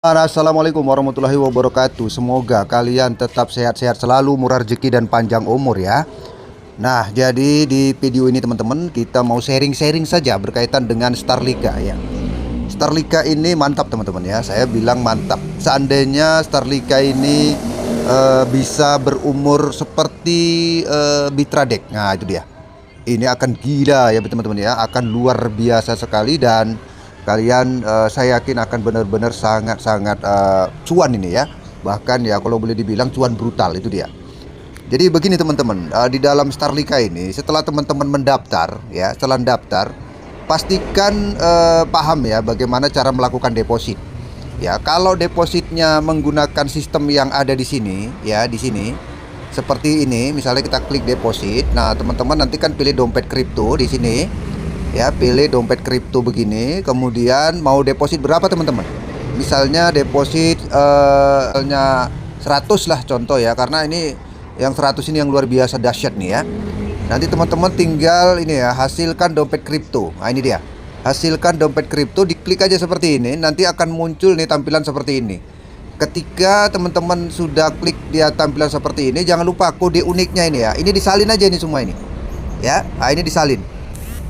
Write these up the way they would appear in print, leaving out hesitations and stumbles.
Assalamualaikum warahmatullahi wabarakatuh. Semoga kalian tetap sehat-sehat selalu, murah rezeki dan panjang umur ya. Nah, jadi di video ini teman-teman kita mau sharing-sharing saja berkaitan dengan Starlika ya. Starlika ini mantap teman-teman ya. Saya bilang mantap. Seandainya Starlika ini bisa berumur seperti Bitradek. Nah, itu dia. Ini akan gila ya teman-teman ya. Akan luar biasa sekali dan kalian saya yakin akan benar-benar sangat-sangat cuan ini ya. Bahkan ya kalau boleh dibilang cuan brutal itu dia. Jadi begini teman-teman, di dalam Starlika ini setelah teman-teman mendaftar ya, setelah daftar pastikan paham ya bagaimana cara melakukan deposit. Ya, kalau depositnya menggunakan sistem yang ada di sini ya, di sini seperti ini, misalnya kita klik deposit. Nah, teman-teman nanti kan pilih dompet kripto di sini. Ya, pilih dompet kripto begini, kemudian mau deposit berapa teman-teman? Misalnya deposit misalnya 100 lah contoh ya, karena ini yang 100 ini yang luar biasa dahsyat nih ya. Nanti teman-teman tinggal ini ya, hasilkan dompet kripto. Nah, ini dia. Hasilkan dompet kripto, diklik aja seperti ini, nanti akan muncul nih tampilan seperti ini. Ketika teman-teman sudah klik dia tampilan seperti ini, jangan lupa kode uniknya ini ya. Ini disalin aja ini semua ini. Ya, nah ini disalin.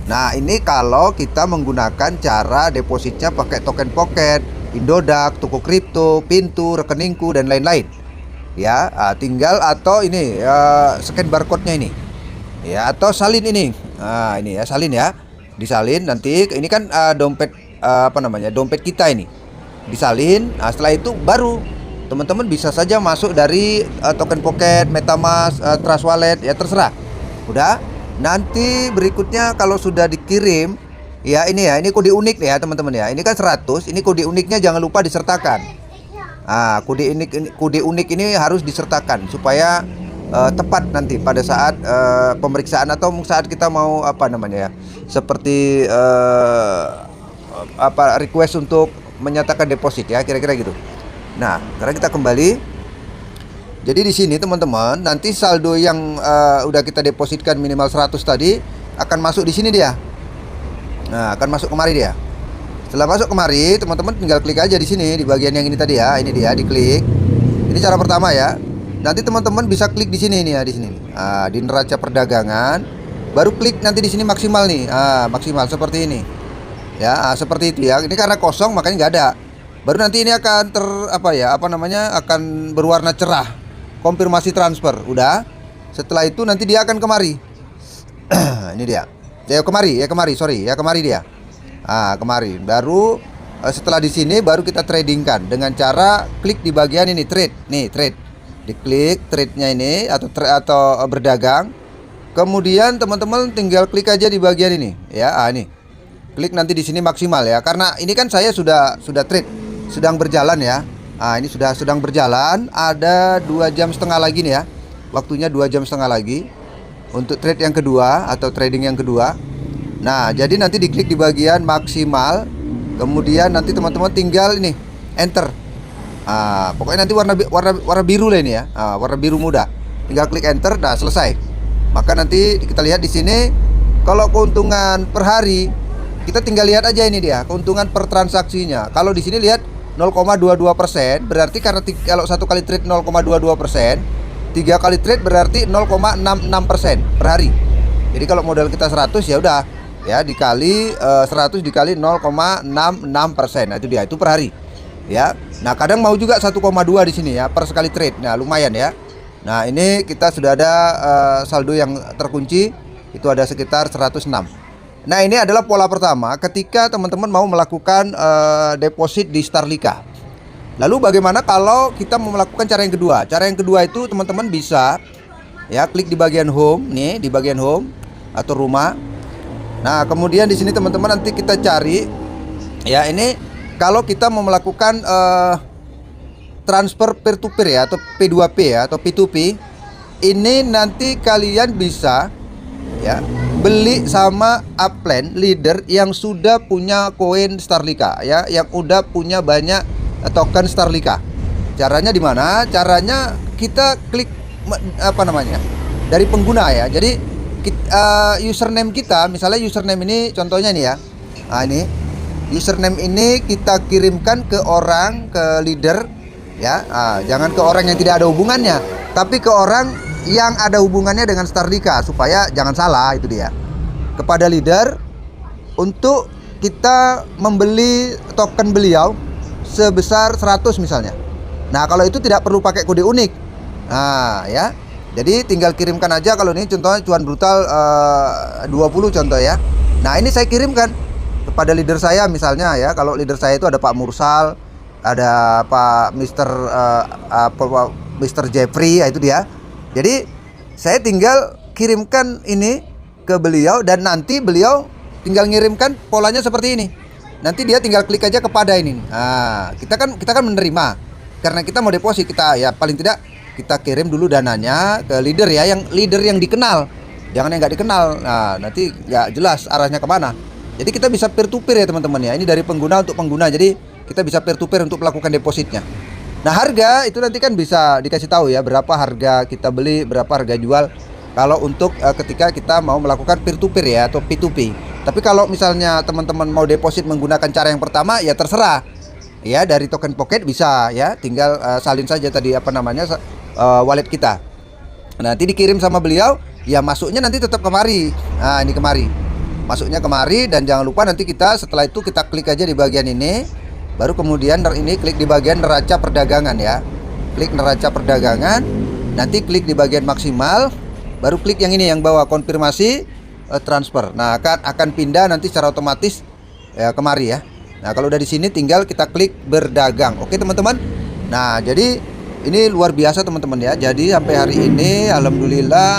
Nah, ini kalau kita menggunakan cara depositnya pakai token pocket, Indodax, toko kripto, pintu, rekeningku dan lain-lain. Ya, tinggal atau ini scan barcode-nya ini. Ya, atau salin ini. Nah, ini ya, salin ya. Disalin nanti ini kan dompet dompet kita ini. Disalin. Nah, setelah itu baru teman-teman bisa saja masuk dari token pocket, MetaMask, Trust Wallet, ya terserah. Udah. Nanti berikutnya kalau sudah dikirim ya, ini kode unik ya teman-teman ya. Ini kan 100, ini kode uniknya jangan lupa disertakan. Nah, kode unik ini harus disertakan supaya tepat nanti pada saat pemeriksaan atau saat kita mau seperti request untuk menyatakan deposit ya, kira-kira gitu. Nah, sekarang kita kembali. Jadi di sini teman-teman, nanti saldo yang udah kita depositkan minimal 100 tadi akan masuk di sini dia. Nah, akan masuk kemari dia. Setelah masuk kemari, teman-teman tinggal klik aja di sini di bagian yang ini tadi ya. Ini dia, diklik. Ini cara pertama ya. Nanti teman-teman bisa klik di sini nih ya, di sini. Nah, di neraca perdagangan, baru klik nanti di sini maksimal nih. Maksimal seperti ini. Ya, seperti itu ya. Ini karena kosong makanya nggak ada. Baru nanti ini akan akan berwarna cerah. Konfirmasi transfer, udah. Setelah itu nanti dia akan kemari. Ini dia. Kemari dia. Kemari. Baru setelah di sini baru kita tradingkan dengan cara klik di bagian ini trade. Nih, trade. Diklik trade-nya ini atau berdagang. Kemudian teman-teman tinggal klik aja di bagian ini, ya. Ini. Klik nanti di sini maksimal ya. Karena ini kan saya sudah trade, sedang berjalan ya. Ini sudah sedang berjalan, ada 2,5 jam lagi nih ya. Waktunya 2,5 jam lagi untuk trade yang kedua atau trading yang kedua. Nah, jadi nanti diklik di bagian maksimal. Kemudian nanti teman-teman tinggal ini enter. Pokoknya nanti warna biru lah ini ya. Warna biru muda. Tinggal klik enter, dah selesai. Maka nanti kita lihat di sini kalau keuntungan per hari, kita tinggal lihat aja ini dia, keuntungan per transaksinya. Kalau di sini lihat 0,22%, berarti karena kalau satu kali trade 0,22%, 3 kali trade berarti 0,66% per hari. Jadi kalau modal kita 100 ya udah ya dikali 100 dikali 0,66%. Nah, itu dia, itu per hari. Ya. Nah, kadang mau juga 1,2 di sini ya per sekali trade. Nah, lumayan ya. Nah, ini kita sudah ada saldo yang terkunci itu ada sekitar 106. Nah, ini adalah pola pertama ketika teman-teman mau melakukan deposit di Starlika. Lalu bagaimana kalau kita mau melakukan cara yang kedua? Cara yang kedua itu teman-teman bisa ya klik di bagian home nih, di bagian home atau rumah. Nah, kemudian di sini teman-teman nanti kita cari ya, ini kalau kita mau melakukan transfer peer to peer ya atau P2P ya atau P2P, ini nanti kalian bisa ya beli sama upline leader yang sudah punya koin Starlika ya, yang udah punya banyak token Starlika. Caranya di mana? Caranya kita klik dari pengguna ya. Jadi username kita, misalnya username ini contohnya nih ya. Nah, ini username ini kita kirimkan ke orang, ke leader ya. Jangan ke orang yang tidak ada hubungannya, tapi ke orang yang ada hubungannya dengan Starlika, supaya jangan salah. Itu dia, kepada leader untuk kita membeli token beliau sebesar 100 misalnya. Nah, kalau itu tidak perlu pakai kode unik. Nah, ya. Jadi tinggal kirimkan aja. Kalau ini contohnya cuan brutal 20 contoh ya. Nah, ini saya kirimkan kepada leader saya misalnya ya. Kalau leader saya itu ada Pak Mursal, ada Pak Mr. Jeffrey, ya itu dia. Jadi saya tinggal kirimkan ini ke beliau dan nanti beliau tinggal ngirimkan polanya seperti ini. Nanti dia tinggal klik aja kepada ini. Nah, kita kan menerima. Karena kita mau deposit, kita ya paling tidak kita kirim dulu dananya ke leader ya, yang leader yang dikenal. Jangan yang nggak dikenal. Nah, nanti nggak jelas arahnya kemana. Jadi kita bisa peer to peer ya teman-teman ya. Ini dari pengguna untuk pengguna. Jadi kita bisa peer to peer untuk melakukan depositnya. Nah, harga itu nanti kan bisa dikasih tahu ya, berapa harga kita beli, berapa harga jual. Kalau untuk ketika kita mau melakukan peer to peer ya, atau P2P. Tapi kalau misalnya teman-teman mau deposit menggunakan cara yang pertama, ya terserah. Ya, dari token pocket bisa ya, tinggal salin saja tadi wallet kita. Nanti dikirim sama beliau, ya masuknya nanti tetap kemari. Nah, ini kemari. Masuknya kemari, dan jangan lupa nanti kita setelah itu kita klik aja di bagian ini. Baru kemudian ini klik di bagian neraca perdagangan ya. Klik neraca perdagangan, nanti klik di bagian maksimal, baru klik yang ini yang bawah konfirmasi transfer. Nah, akan pindah nanti secara otomatis ya kemari ya. Nah, kalau udah di sini tinggal kita klik berdagang. Oke, teman-teman. Nah, jadi ini luar biasa teman-teman ya. Jadi sampai hari ini alhamdulillah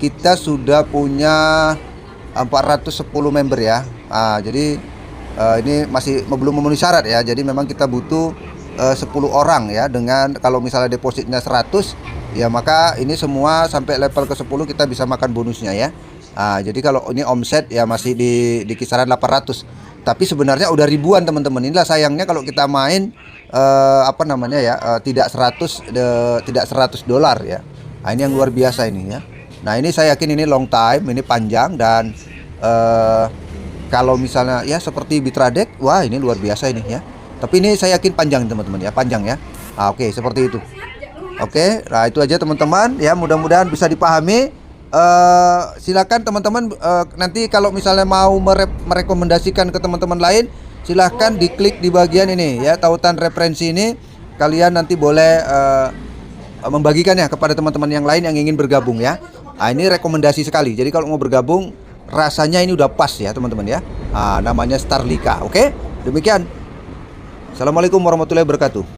kita sudah punya 410 member ya. Jadi ini masih belum memenuhi syarat ya. Jadi memang kita butuh 10 orang ya. Dengan kalau misalnya depositnya 100 ya, maka ini semua sampai level ke 10 kita bisa makan bonusnya ya. Jadi kalau ini omset ya masih di kisaran 800. Tapi sebenarnya udah ribuan teman-teman. Inilah sayangnya kalau kita main tidak 100 dolar ya. Nah, ini yang luar biasa ini ya. Nah, ini saya yakin ini long time, ini panjang, dan kalau misalnya ya seperti Bitradek, wah ini luar biasa ini ya. Tapi ini saya yakin panjang teman-teman ya, panjang ya. Oke, seperti itu. Oke, nah itu aja teman-teman ya, mudah-mudahan bisa dipahami. Silakan teman-teman nanti kalau misalnya mau merekomendasikan ke teman-teman lain, silahkan diklik di bagian ini ya, tautan referensi ini. Kalian nanti boleh membagikannya kepada teman-teman yang lain yang ingin bergabung ya. Nah, ini rekomendasi sekali. Jadi kalau mau bergabung, rasanya ini udah pas ya teman-teman ya. Namanya Starlika. Oke, demikian. Assalamualaikum warahmatullahi wabarakatuh.